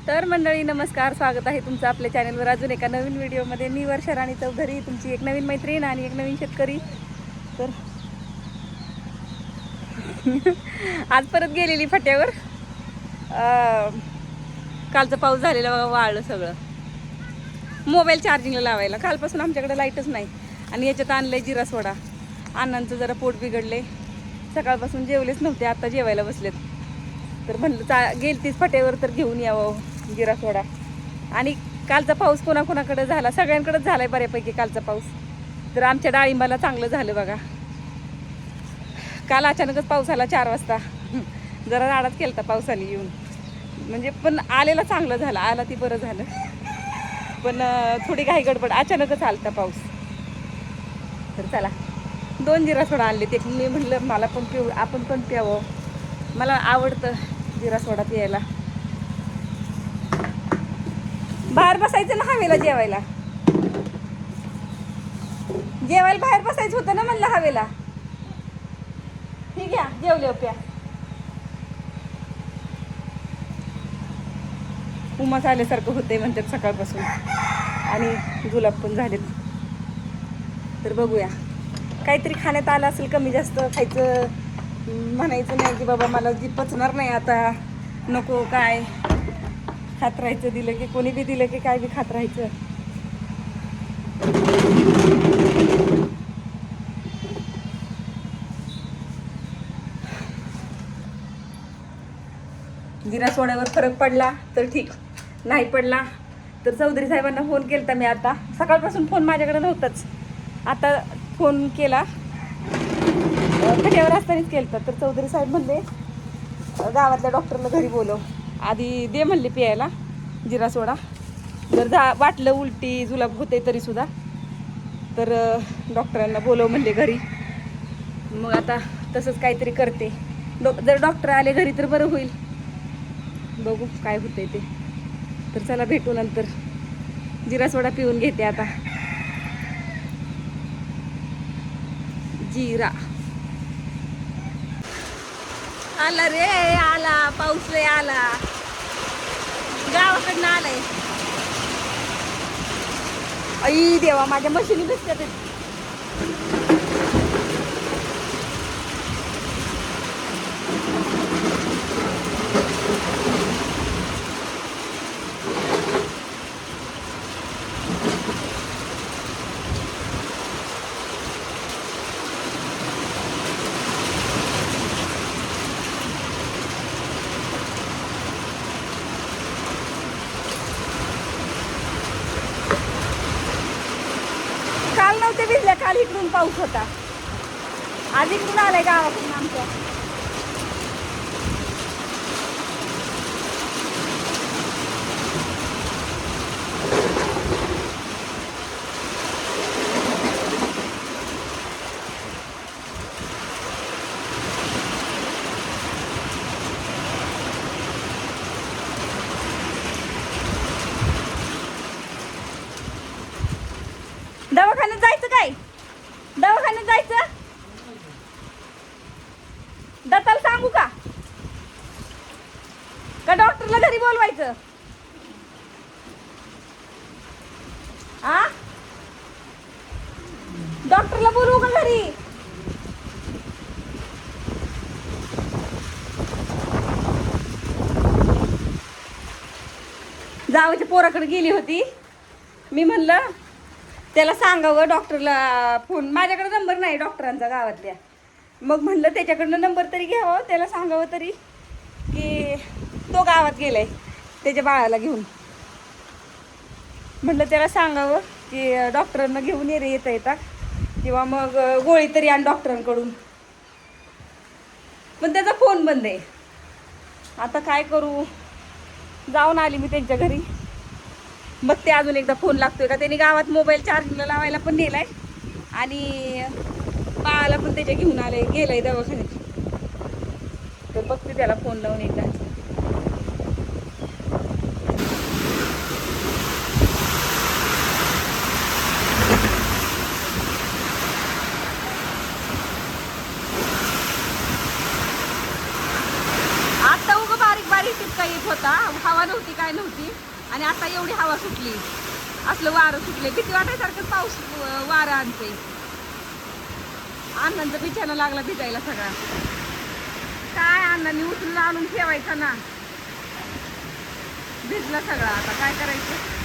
तर मंडळी नमस्कार, स्वागत आहे तुमचं आपल्या चॅनलवर अजून एका नवीन व्हिडिओमध्ये. मी वर्षा राणी चौधरी, तुमची एक नवीन मैत्रीण आणि एक नवीन शेतकरी. तर आज परत गेलेली फाट्यावर. कालचा पाऊस झालेला बघा, वाळलं सगळं. मोबाईल चार्जिंगला लावायला कालपासून आमच्याकडे लाईटच नाही. आणि याच्यात आणलंय जिरा सोडा. अण्णांचं जरा पोट बिघडले, सकाळपासून जेवलेच नव्हते, आता जेवायला बसलेत. तर म्हणलं गेलतीच फाट्यावर तर घेऊन यावं जिरा सोडा. आणि कालचा पाऊस कोणाकोणाकडे झाला, सगळ्यांकडेच झालाय बऱ्यापैकी कालचा पाऊस. तर आमच्या डाळिंबाला चांगलं झालं बघा. काल अचानकच पाऊस आला 4 वाजता. जरा राडाच केलता पावसाने येऊन, म्हणजे पण आलेला चांगलं झालं, आला ती बरं झालं. पण थोडी घाई गडबड, अचानकच आलता पाऊस. तर चला 2 जिरा सोडा आणले. ते मी म्हणलं मला पण आपण पण प्यावं, मला आवडतं जिरा सोडा प्यायला. बाहेर बसायचं ना हवेला, जेवायला बाहेर बसायचं होतं ना म्हणलं हवेला. ठीक आहे, जेवले प्या. उमास आल्यासारखं होते म्हणतात सकाळपासून, आणि जुलाब पण झालेत. तर बघूया, काहीतरी खाण्यात आलं असेल, कमी जास्त खायचं. म्हणायचं नाही की बाबा मला जी पचणार नाही आता, नको काय खात राहायचं. दिलं की कोणी बी दिलं की काय बी खात राहायचं. जिरा सोड्यावर फरक पडला तर ठीक, नाही पडला तर चौधरी साहेबांना फोन केला मी. आता सकाळपासून फोन माझ्याकडे नव्हताच, आता फोन केला फाट्यावर असतानाच केला. तर चौधरी साहेब म्हणले गावातल्या डॉक्टरला घरी बोलव, आधी दे म्हणले प्यायला जिरा सोडा. जर वाटलं उलटी जुलाब होते तरी सुद्धा तर डॉक्टरांना बोलव म्हणले घरी. मग आता तसंच काहीतरी करते. जर डॉक्टर आले घरी तर बरं होईल. बघू काय होतंय ते. तर चला भेटू नंतर. जिरा सोडा पिऊन घेते आता. जिरा आला रे, आला पाऊस रे, आला गावाकडनं आलाय. आई देवा, माझ्या मशिनी भिजतात. काल नव्हते भिजल्या, काल इकडून पाऊस होता. आज इकडून आलाय गावाकडून आमच्या. दवाखान्यात जायचं काय? दवाखान्यात जायचं? दत्ताला सांगू का डॉक्टरला घरी बोलवायचं? आ, डॉक्टरला बोलवू का घरी? जावच्या पोराकडे गेली होती. मी म्हणलं त्याला सांगावं डॉक्टरला फोन, माझ्याकडे नंबर नाही डॉक्टरांचा गावातल्या. मग म्हणलं त्याच्याकडनं नंबर तरी घ्यावं, त्याला सांगावं तरी की तो गावात गेलाय त्याच्या बाळाला घेऊन. म्हणलं त्याला सांगावं की डॉक्टरांना घेऊन येता किंवा मग गोळी तरी आण डॉक्टरांकडून. पण त्याचा फोन बंद आहे. आता काय करू? जाऊन आली मी त्यांच्या घरी, मग ते अजून एकदा फोन लागतोय का. त्यांनी गावात मोबाईल चार्जिंगला लावायला पण नेलाय आणि बाळाला पण त्याच्या घेऊन गेलाय दवाखान्यात. तर बघते त्याला फोन लावून एकदा. आता उगं बारीक बारीक टिपका येत होता, हवा नव्हती काय नव्हती, आणि आता एवढी हवा सुटली, असलं वारं सुटले, भीती वाटायसारखं पाऊस वारं आणते. अण्णांचा बिछाना लागला भिजायला सगळा. काय अण्णांनी उचलून आणून ठेवायचा ना, भिजला सगळा. आता काय करायचं.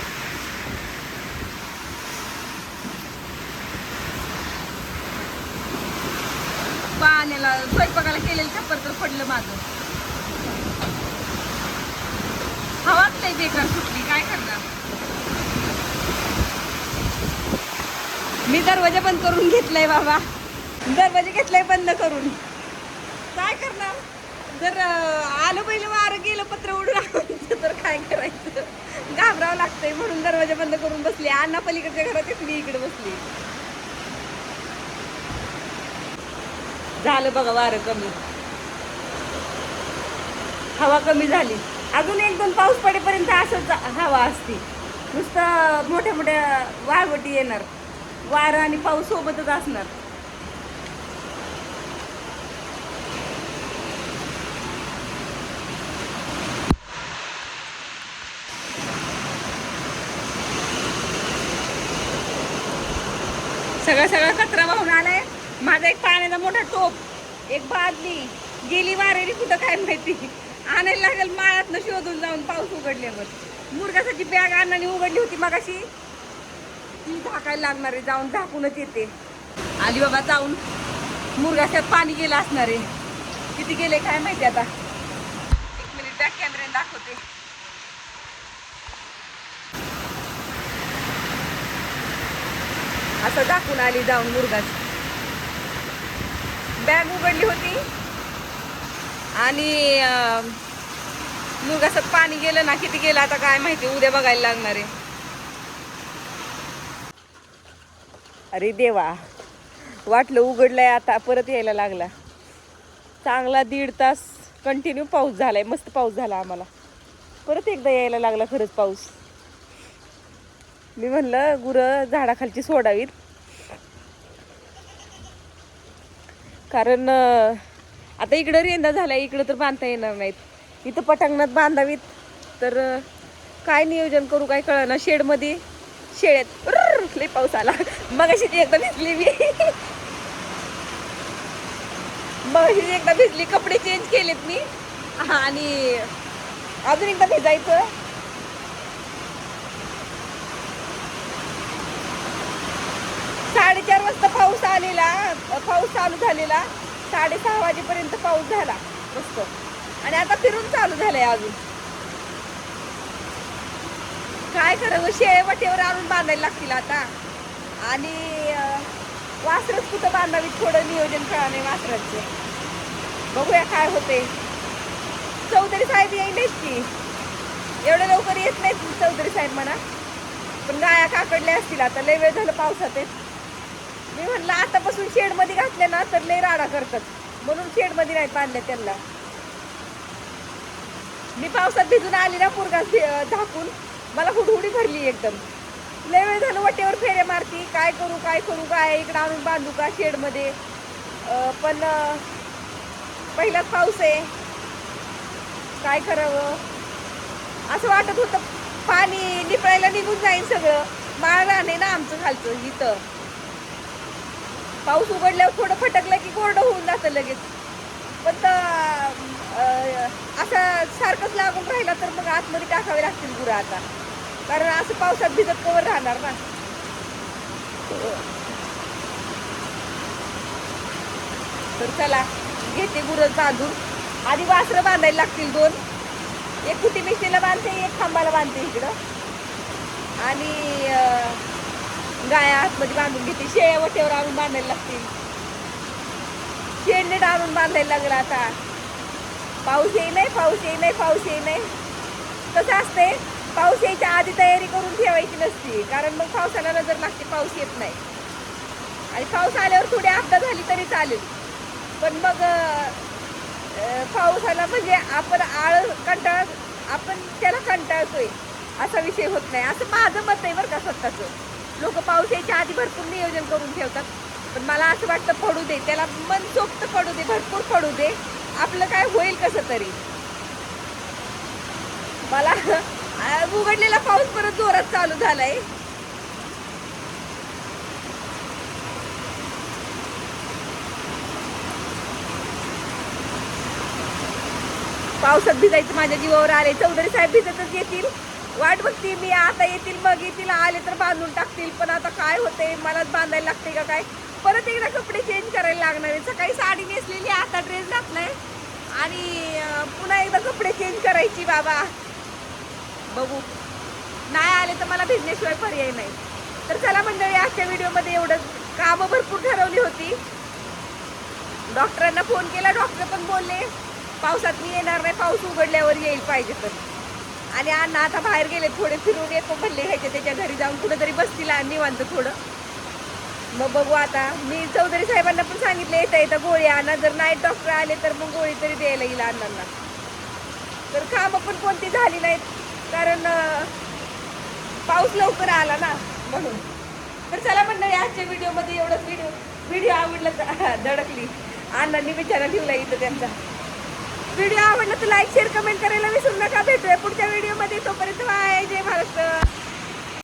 पाण्याला स्वयंपाकाला केलेलं छप्पर तर पडलं माझं. हवाच नाही बेकार सुटली, काय करणार. मी दरवाजा बंद करून घेतलाय बाबा, दरवाजा घेतलाय बंद करून. काय करणार, जर आलं पहिलं वारं गेलं पत्र उडून आलं तर काय करायचं. घाबरावं लागतंय म्हणून दरवाजा बंद करून बसली. अण्णा पलीकडच्या घरात येत, मी इकडे बसली. झालं बघा वारं कमी, हवा कमी झाली. अजून 1-2 पाऊस पडेपर्यंत असंच हवा असते. नुसतं मोठ्या मोठ्या वाळवटी येणार, वारं आणि पाऊस सोबतच असणार. सगळा कचरा वाहून आलाय. माझा एक पाण्याचा मोठा टोप, एक बादली गेली वारेली कुठं काय माहिती. आणायला लागेल माळातनं शोधून जाऊन पाऊस उघडल्यावर. मुरगासाठी बॅग अण्णाने उघडली होती मगाशी, ती झाकायला लागणार आहे. जाऊन झाकूनच येते. आली बाबा जाऊन. मुरगाशात पाणी गेलं असणार आहे, किती गेले काय माहिती. आता 1 मिनिट बॅक कॅमेऱ्याने दाखवते. असं दाखवून आली जाऊन मुरगास. बॅग उघडली होती आणि मुरगासात पाणी गेलं ना, किती गेलं आता काय माहिती, उद्या बघायला लागणार आहे. अरे देवा, वाटलं उघडलंय आता परत यायला लागला. चांगला 1.5 तास कंटिन्यू पाऊस झालाय, मस्त पाऊस झाला आम्हाला. परत एकदा यायला लागला खरंच पाऊस. मी म्हणलं गुरं झाडाखालची सोडावीत, कारण आता इकडं रेंदा झालाय, इकडं तर बांधता येणार नाहीत. इथं पटांगणात बांधावीत तर काय नियोजन करू काय कळना. शेडमध्ये शेळ्यात लई पाऊस आला. मगाशी एकदा भिजली मी, मगाशी एकदा भिजली, कपडे चेंज केलेत मी, आणि अजून एकदा भिजायचं. साडेचार वाजता पाऊस आलेला, पाऊस चालू झालेला. 6:30 वाजेपर्यंत पाऊस झाला मस्त, आणि आता फिरून चालू झालंय अजून. काय करावं, शेळे वाटेवर आणून बांधायला लागतील आता. आणि वासरच कुठं बांधावी, थोडं नियोजन कळा नाही वासराचं. बघूया काय होते. चौधरी साहेब येईलच की, एवढं लवकर येत नाहीत चौधरी साहेब म्हणा, पण गाया काकडल्या असतील. आता लय वेळ झालं पावसात. मी म्हणलं आतापासून शेडमध्ये घातले ना तर लय राडा करतात, म्हणून शेडमध्ये नाही बांधले त्यांना. मी पावसात भिजून आली ना पुरगास झाकून, मला हुडहुडी भरली एकदम. लय वेळ झालं वाटेवर फेऱ्या मारती, काय करू काय करू, काय इकडं आणून बांधू का शेडमध्ये. पण पहिलाच पाऊस आहे, काय करावं असं वाटत होतं. पाणी निपळायला निघून जाईल सगळं. माळ राहणे ना आमचं खालचं इथं. पाऊस उघडल्यावर थोडं फटकलं की कोरडं होऊन जातं लगेच. पण असं सारखंच लागून राहिला तर मग आतमध्ये टाकावे लागतील गुरं आता, कारण असं पावसात भिजत कवर राहणार ना. तर चला घेते गुरं बांधून. आधी वासरं बांधायला लागतील 2. एक कुटी मिशीला बांधते, एक खांबाला बांधते इकडं, आणि गाया आतमध्ये बांधून घेते. शेळ्या वट्यावर आणून बांधायला लागतील. शेड नीट आणून बांधायला लागलं आता. पाऊस येई नाही, पाऊस येई नाही, पाऊस येई नाही. कसं असते, पाऊस यायच्या आधी तयारी करून ठेवायची नसते, कारण मग पावसाला नजर लागते, पाऊस येत नाही. आणि पाऊस आल्यावर थोडी आपदा झाली तरी चालेल, पण मग पाऊस आला म्हणजे आपण आपण त्याला कंटाळतोय असा विषय होत नाही, असं माझं मत आहे बरं का स्वतःचं. लोक पाऊस यायच्या आधी भरपूर नियोजन करून ठेवतात, पण मला असं वाटतं पडू दे, त्याला मनसोक्त पडू दे, भरपूर पडू दे, आपलं काय होईल कसं तरी. मला उघडलेला पाऊस परत जोरात चालू झालाय. पावसात भिजायचं माझ्या जीवावर आले. चौधरी साहेब भिजतच येतील, वाट बघते मी. आता येतील, मग येतील, आले तर बांधून टाकतील. पण आता काय होते, मलाच बांधायला लागते का काय. परत एकदा कपडे चेंज करायला लागणार आहे. सकाळी साडी नेसलेली, आता ड्रेस घातलाय आणि पुन्हा एकदा कपडे चेंज करायची. बाबा बघू, नाही आले तर मला भिजण्याशिवाय पर्याय नाही. तर चला मंडळी, आजच्या व्हिडिओमध्ये एवढंच. कामं भरपूर ठरवली होती. डॉक्टरांना फोन केला, डॉक्टर पण बोलले पावसात मी येणार नाही, पाऊस उघडल्यावर येईल पाहिजे तर. आणि अण्णा आता बाहेर गेले, थोडे फिरून येतो म्हणले. ह्याच्या त्याच्या घरी जाऊन कुठेतरी बसतील निवांत थोडं. मग बघू आता. मी चौधरी साहेबांना पण सांगितलं येता येतं गोळी आणा, जर नाईट डॉक्टर आले तर मग गोळी तरी द्यायला येईल अण्णांना. तर कामं पण कोणती झाली नाहीत, कारण पाऊस लवकर आला ना म्हणून. तर चला मंडळी, आजच्या व्हिडिओमध्ये एवढंच. व्हिडिओ आवडला तर धडकली अण्णांनी बिचारा ठेवला इथं त्यांचा. व्हिडिओ आवडला तर लाईक शेअर कमेंट करायला